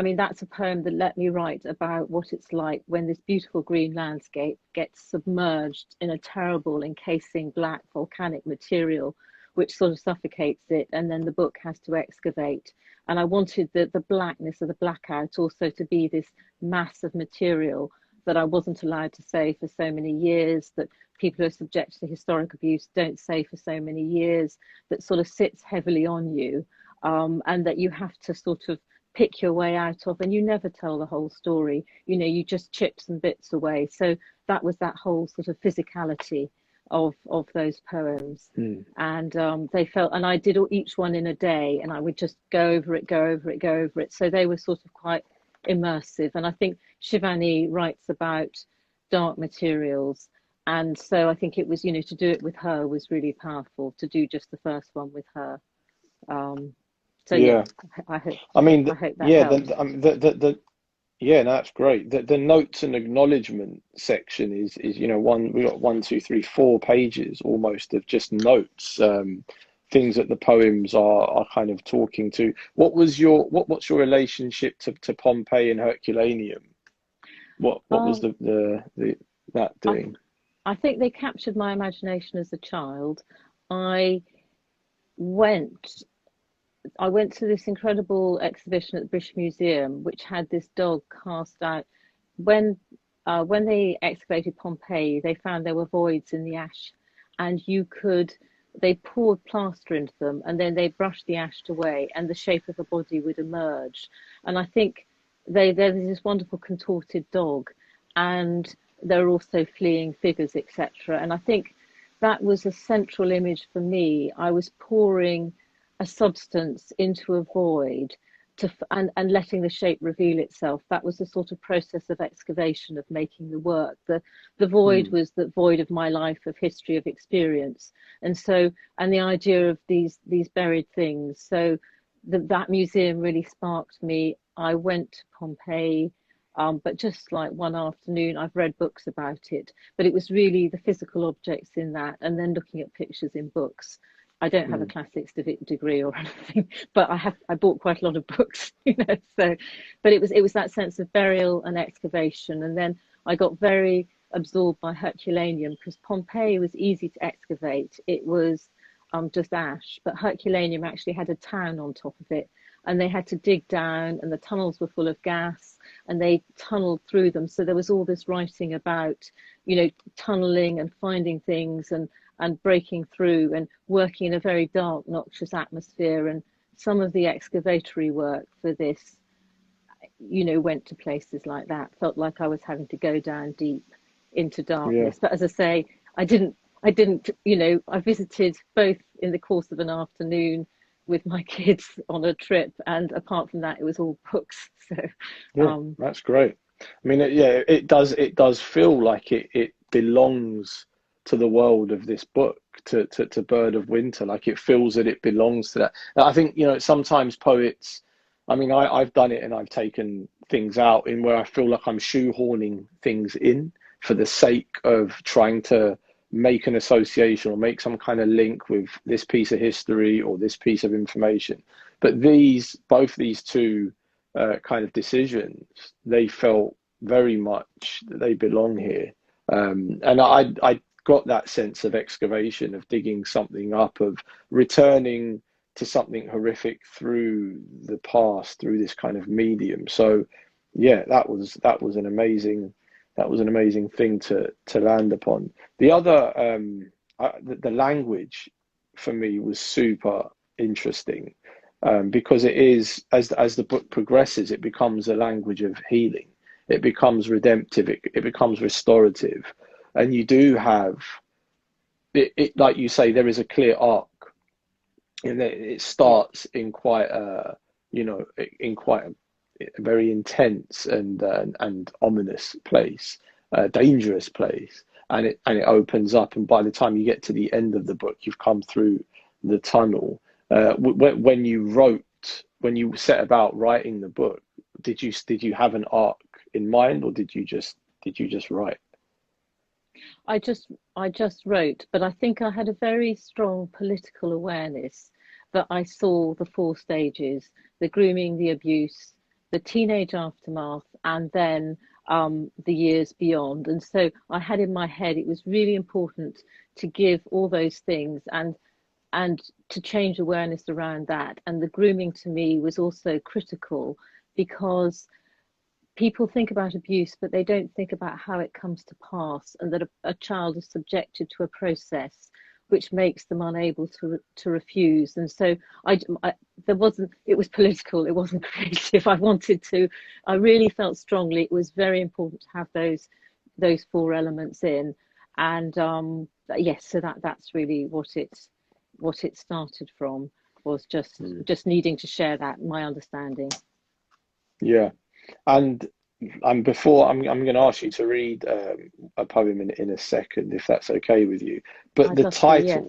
mean, that's a poem that let me write about what it's like when this beautiful green landscape gets submerged in a terrible, encasing black volcanic material, which sort of suffocates it, and then the book has to excavate. And I wanted the blackness of the blackout also to be this mass of material that I wasn't allowed to say for so many years, that people who are subjected to historic abuse don't say for so many years, that sort of sits heavily on you, and that you have to sort of pick your way out of, and you never tell the whole story, you just chip some bits away. So that was that whole sort of physicality of those poems. And they felt, and I did each one in a day, and I would just go over it. So they were sort of quite immersive. And I think Shivani writes about dark materials, and so I think it was, to do it with her was really powerful, to do just the first one with her. So yeah, I hope that helps. Yeah, that's great. The notes and acknowledgement section is we got 1, 2, 3, 4 pages almost of just notes, things that the poems are kind of talking to. What's your relationship to Pompeii and Herculaneum? What was that doing? I think they captured my imagination as a child. I went to this incredible exhibition at the British Museum, which had this dog cast out. When they excavated Pompeii, they found there were voids in the ash, and they poured plaster into them, and then they brushed the ash away, and the shape of a body would emerge. And I think there's this wonderful contorted dog, and there are also fleeing figures, etc. And I think that was a central image for me. I was pouring a substance into a void and letting the shape reveal itself. That was the sort of process of excavation, of making the work. The void was the void of my life, of history, of experience. And the idea of these buried things. So that museum really sparked me. I went to Pompeii, but just like one afternoon. I've read books about it, but it was really the physical objects in that, and then looking at pictures in books. I don't have a classics degree or anything, but I bought quite a lot of books, So, but it was that sense of burial and excavation, and then I got very absorbed by Herculaneum, because Pompeii was easy to excavate. It was just ash, but Herculaneum actually had a town on top of it, and they had to dig down, and the tunnels were full of gas, and they tunneled through them. So there was all this writing about, tunneling and finding things and breaking through and working in a very dark, noxious atmosphere. And some of the excavatory work for this, went to places like that. Felt like I was having to go down deep into darkness. But as I say, I didn't, I visited both in the course of an afternoon, with my kids on a trip, and apart from that, it was all books. So, Yeah, that's great. I mean, it does feel like it belongs to the world of this book, to Bird of Winter. Like it feels that it belongs to that. And I think, sometimes poets, I mean, I've done it and I've taken things out in where I feel like I'm shoehorning things in for the sake of trying to make an association or make some kind of link with this piece of history or this piece of information. But both these two kind of decisions, they felt very much that they belong here. And I got that sense of excavation, of digging something up, of returning to something horrific through the past, through this kind of medium. So, yeah, that was an amazing thing to land upon. The other, the language for me was super interesting, because it is, as the book progresses, it becomes a language of healing. It becomes redemptive. It becomes restorative, and you do have it. Like you say, there is a clear arc, and it starts in quite a, in quite a very intense and ominous place, a dangerous place, and it opens up, and by the time you get to the end of the book, you've come through the tunnel. When you set about writing the book, did you have an arc in mind, or did you just write? I just wrote, but I think I had a very strong political awareness that I saw the four stages: the grooming, the abuse, the teenage aftermath, and then the years beyond. And so I had in my head it was really important to give all those things, and to change awareness around that. And the grooming to me was also critical, because people think about abuse, but they don't think about how it comes to pass, and that a child is subjected to a process which makes them unable to refuse. And so there wasn't, it was political, it wasn't creative. I really felt strongly it was very important to have those four elements in. And yes, so that's really what it started from, was just needing to share that, my understanding. Yeah. And before I'm going to ask you to read a poem in a second, if that's okay with you. But I'd the love to, yes.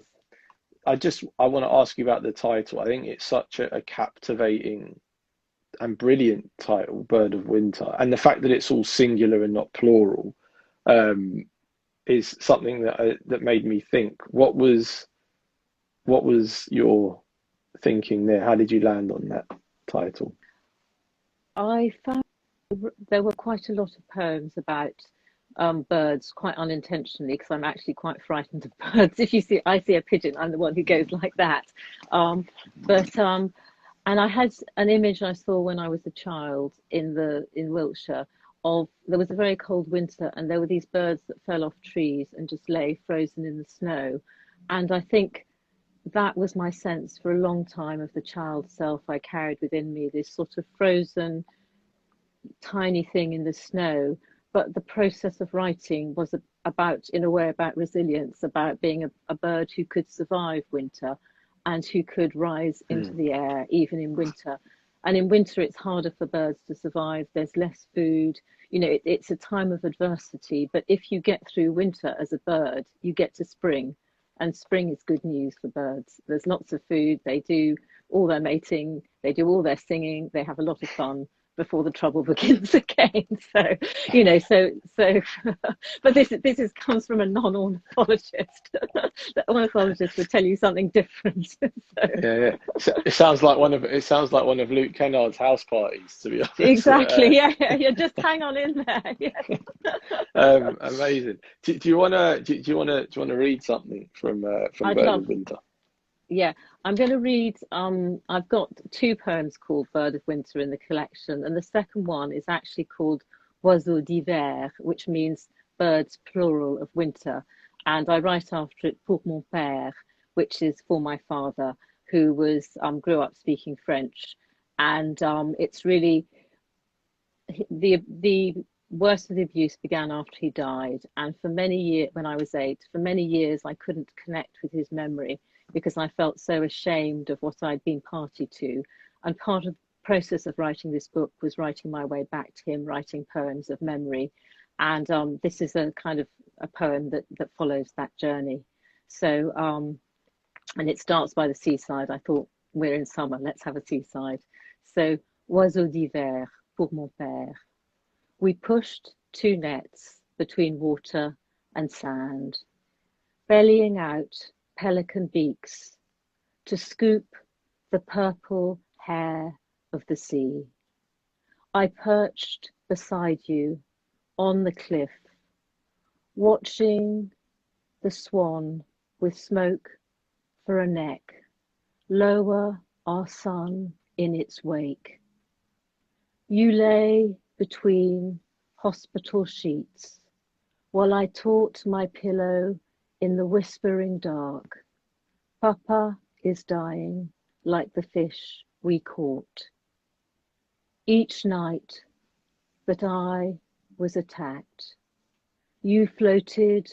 title, I want to ask you about the title. I think it's such a captivating and brilliant title, Bird of Winter, and the fact that it's all singular and not plural, is something that made me think. What was your thinking there? How did you land on that title? I found there were quite a lot of poems about birds, quite unintentionally, because I'm actually quite frightened of birds. If I see a pigeon, I'm the one who goes like that. But and I had an image I saw when I was a child in Wiltshire, of there was a very cold winter, and there were these birds that fell off trees and just lay frozen in the snow. And I think that was my sense for a long time of the child self I carried within me, this sort of frozen tiny thing in the snow. But the process of writing was about, in a way, about resilience, about being a bird who could survive winter and who could rise into Mm. the air even in winter. And in winter, it's harder for birds to survive. There's less food. It's a time of adversity. But if you get through winter as a bird, you get to spring. And spring is good news for birds. There's lots of food. They do all their mating. They do all their singing. They have a lot of fun before the trouble begins again. So, so but this comes from a non-ornithologist. The ornithologist would tell you something different. So. Yeah. It sounds like one of Luke Kennard's house parties, to be honest. Exactly. Yeah. Just hang on in there. Yeah. Amazing. Do you wanna read something from I'd Bird love. of Winter? Yeah, I'm going to read. I've got two poems called Bird of Winter in the collection, and the second one is actually called Oiseau d'hiver, which means birds plural of winter. And I write after it Pour mon père, which is for my father, who grew up speaking French. And it's really the worst of the abuse began after he died. And for many years, when I was 8, for many years I couldn't connect with his memory. because I felt so ashamed of what I'd been party to. And part of the process of writing this book was writing my way back to him, writing poems of memory. And this is a kind of a poem that follows that journey. So, and it starts by the seaside. I thought, we're in summer, let's have a seaside. So, oiseau d'hiver pour mon père. We pushed 2 nets between water and sand, bellying out pelican beaks to scoop the purple hair of the sea. I perched beside you on the cliff, watching the swan with smoke for a neck, lower our sun in its wake. You lay between hospital sheets while I taught my pillow in the whispering dark. Papa is dying like the fish we caught. Each night that I was attacked, you floated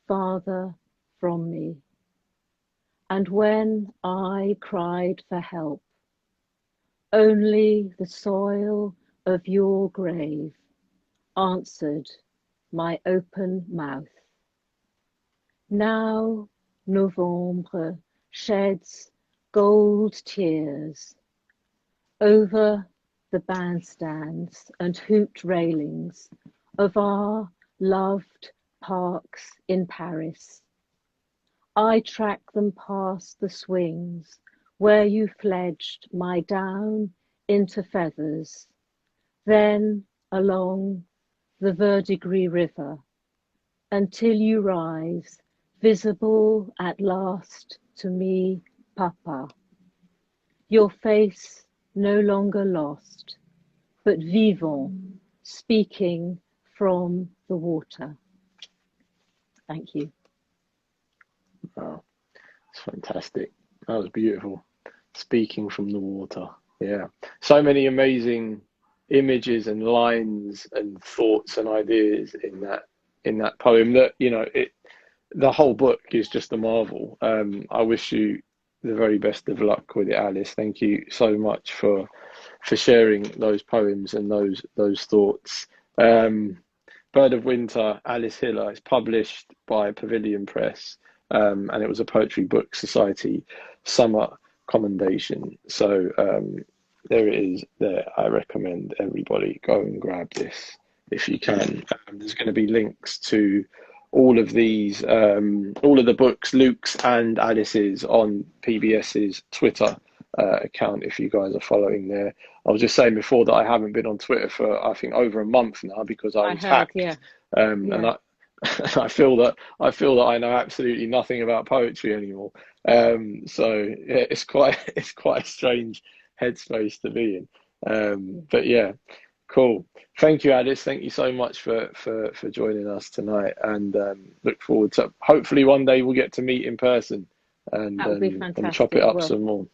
farther from me. And when I cried for help, only the soil of your grave answered my open mouth. Now November sheds gold tears over the bandstands and hooped railings of our loved parks in Paris. I track them past the swings where you fledged my down into feathers, then along the verdigris river until you rise, visible at last to me, Papa. Your face no longer lost, but vivant, speaking from the water. Thank you. Wow, it's fantastic. That was beautiful. Speaking from the water. Yeah. So many amazing images and lines and thoughts and ideas in that poem that, you know, the whole book is just a marvel. I wish you the very best of luck with it, Alice. Thank you so much for sharing those poems and those thoughts. Bird of Winter, Alice Hiller. It's published by Pavilion Press, and it was a Poetry Book Society summer commendation. So there it is there. I recommend everybody go and grab this if you can. There's going to be links to all of these, all of the books, Luke's and Alice's, on PBS's Twitter account if you guys are following there. I was just saying before that I haven't been on Twitter for I think over a month now because I was hacked. Yeah. And I feel that I know absolutely nothing about poetry anymore. So yeah, it's quite a strange headspace to be in. But yeah, cool. Thank you, Alice. Thank you so much for joining us tonight, and look forward to hopefully one day we'll get to meet in person and, that would be fantastic. And chop it up some more.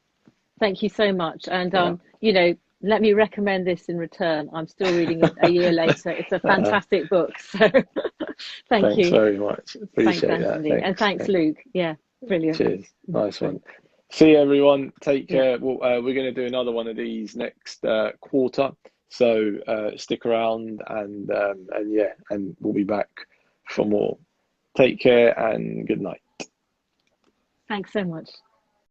Thank you so much. And you know, let me recommend this in return. I'm still reading it a year later. It's a fantastic book. So thanks you very much. Appreciate thanks, that. Anthony. And thanks, Luke. Yeah, brilliant. Cheers. Nice one. See you, everyone. Take care. Well, we're going to do another one of these next quarter. So stick around and yeah, and we'll be back for more. Take care and good night. Thanks so much.